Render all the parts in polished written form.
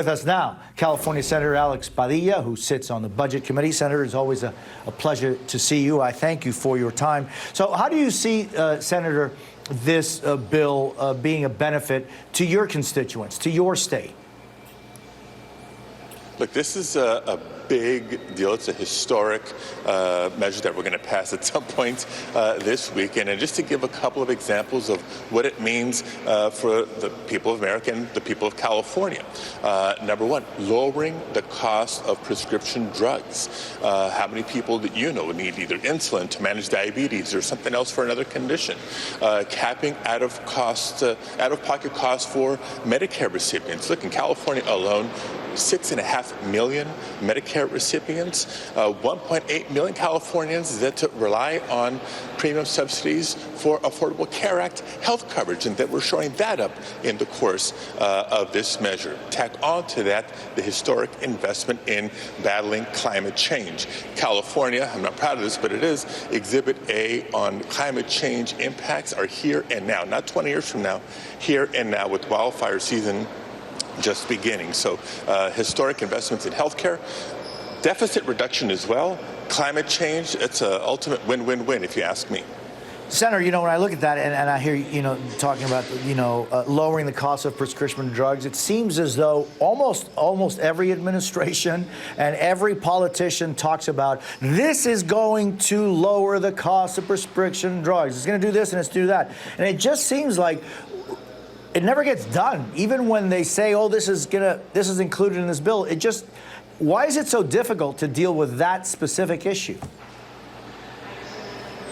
With us now, California Senator Alex Padilla, who sits on the Budget Committee. Senator, it's always a pleasure to see you. I thank you for your time. So how do you see, Senator, this bill being a benefit to your constituents, to your state? Look, this is a big deal. It's a historic measure that we're going to pass at some point this weekend. And just to give a couple of examples of what it means for the people of America and the people of California. Number one, lowering the cost of prescription drugs. How many people that you know need either insulin to manage diabetes or something else for another condition? Capping out-of-pocket costs for Medicare recipients. Look, in California alone, 6.5 million Medicare recipients, 1.8 million Californians that rely on premium subsidies for Affordable Care Act health coverage, and that we're showing that up in the course of this measure. Tack on to that the historic investment in battling climate change. California, I'm not proud of this, but it is, Exhibit A on climate change impacts are here and now, not 20 years from now, here and now with wildfire season just beginning. So historic investments in healthcare, deficit reduction as well, climate change, it's an ultimate win-win-win if you ask me. Senator, you know, when I look at that and I hear, you know, talking about, you know, lowering the cost of prescription drugs, it seems as though almost every administration and every politician talks about this is going to lower the cost of prescription drugs. It's going to do this and it's do that. And it just seems like it never gets done. Even when they say, oh, this is included in this bill, why is it so difficult to deal with that specific issue?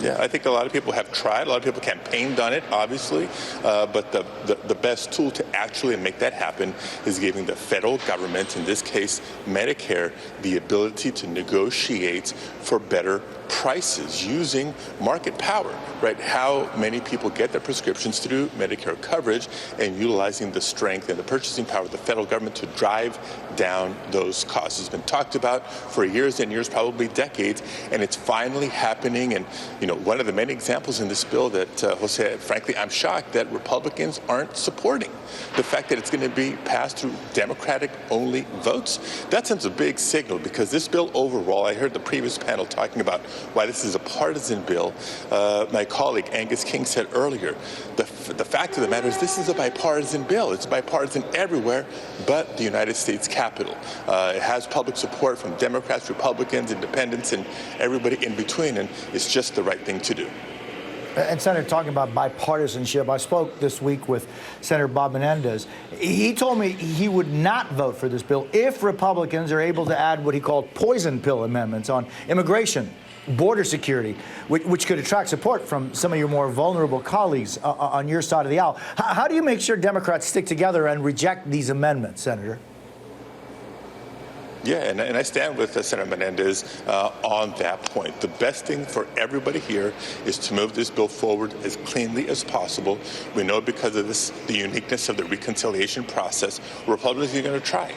Yeah, I think a lot of people have tried. A lot of people campaigned on it, obviously. But the best tool to actually make that happen is giving the federal government, in this case Medicare, the ability to negotiate for better prices using market power, right? How many people get their prescriptions through Medicare coverage, and utilizing the strength and the purchasing power of the federal government to drive down those costs. It's been talked about for years and years, probably decades, and it's finally happening. And you know, one of the many examples in this bill that, Jose, frankly, I'm shocked that Republicans aren't supporting. The fact that it's going to be passed through Democratic-only votes, that sends a big signal, because this bill overall, I heard the previous panel talking about why this is a partisan bill. My colleague Angus King said earlier, the fact of the matter is this is a bipartisan bill. It's bipartisan everywhere but the United States Capitol. It has public support from Democrats, Republicans, independents, and everybody in between, and it's just the right thing to do. And Senator, talking about bipartisanship, I spoke this week with Senator Bob Menendez. He told me he would not vote for this bill if Republicans are able to add what he called poison pill amendments on immigration, border security, which could attract support from some of your more vulnerable colleagues on your side of the aisle. How do you make sure Democrats stick together and reject these amendments, Senator? Yeah, and I stand with Senator Menendez on that point. The best thing for everybody here is to move this bill forward as cleanly as possible. We know because of the uniqueness of the reconciliation process, Republicans are going to try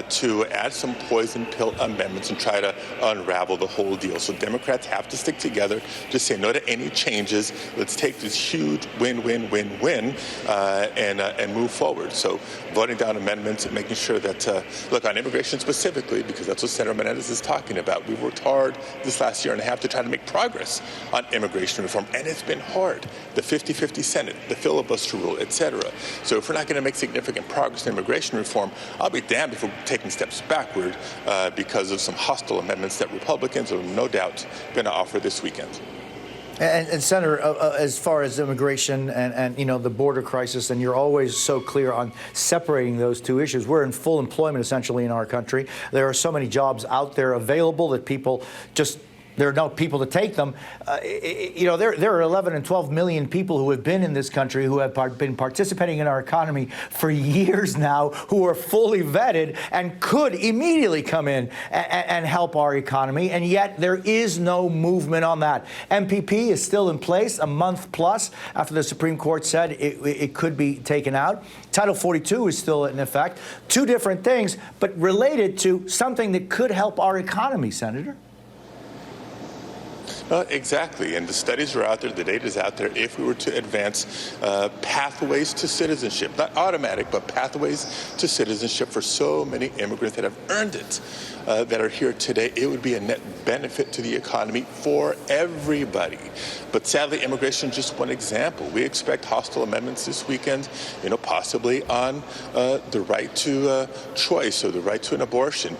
to add some poison pill amendments and try to unravel the whole deal. So Democrats have to stick together, just say no to any changes. Let's take this huge win-win-win-win and move forward. So voting down amendments and making sure that, look, on immigration specifically, because that's what Senator Menendez is talking about. We've worked hard this last year and a half to try to make progress on immigration reform, and it's been hard. The 50-50 Senate, the filibuster rule, et cetera. So if we're not going to make significant progress in immigration reform, I'll be damned if we're taking steps backward because of some hostile amendments that Republicans are no doubt going to offer this weekend. And Senator, as far as immigration and you know, the border crisis, and you're always so clear on separating those two issues. We're in full employment essentially in our country. There are so many jobs out there available that people just, there are no people to take them. You know, there are 11 and 12 million people who have been in this country, who have been participating in our economy for years now, who are fully vetted and could immediately come in and help our economy. And yet there is no movement on that. MPP is still in place a month plus after the Supreme Court said it could be taken out. Title 42 is still in effect. Two different things, but related to something that could help our economy, Senator. Exactly, and the studies are out there, the data is out there. If we were to advance pathways to citizenship, not automatic, but pathways to citizenship for so many immigrants that have earned it, that are here today, it would be a net benefit to the economy for everybody. But sadly, immigration is just one example. We expect hostile amendments this weekend, possibly on the right to choice or the right to an abortion,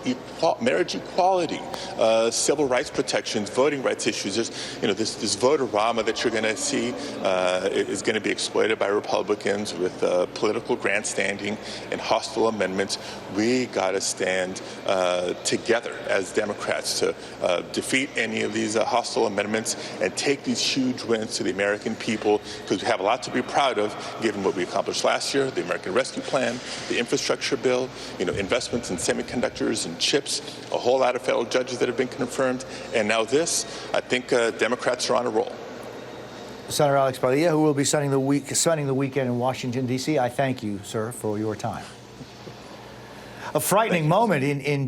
marriage equality, civil rights protections, voting rights issues. There's, this voter-rama that you're going to see is going to be exploited by Republicans with political grandstanding and hostile amendments. We got to stand together as Democrats to defeat any of these hostile amendments and take these huge wins to the American people, because we have a lot to be proud of given what we accomplished last year, the American Rescue Plan, the infrastructure bill, investments in semiconductors and chips, a whole lot of federal judges that have been confirmed, and now this. I think Democrats are on a roll. Senator Alex Padilla, who will be spending the weekend in Washington, D.C., I thank you, sir, for your time. A frightening moment in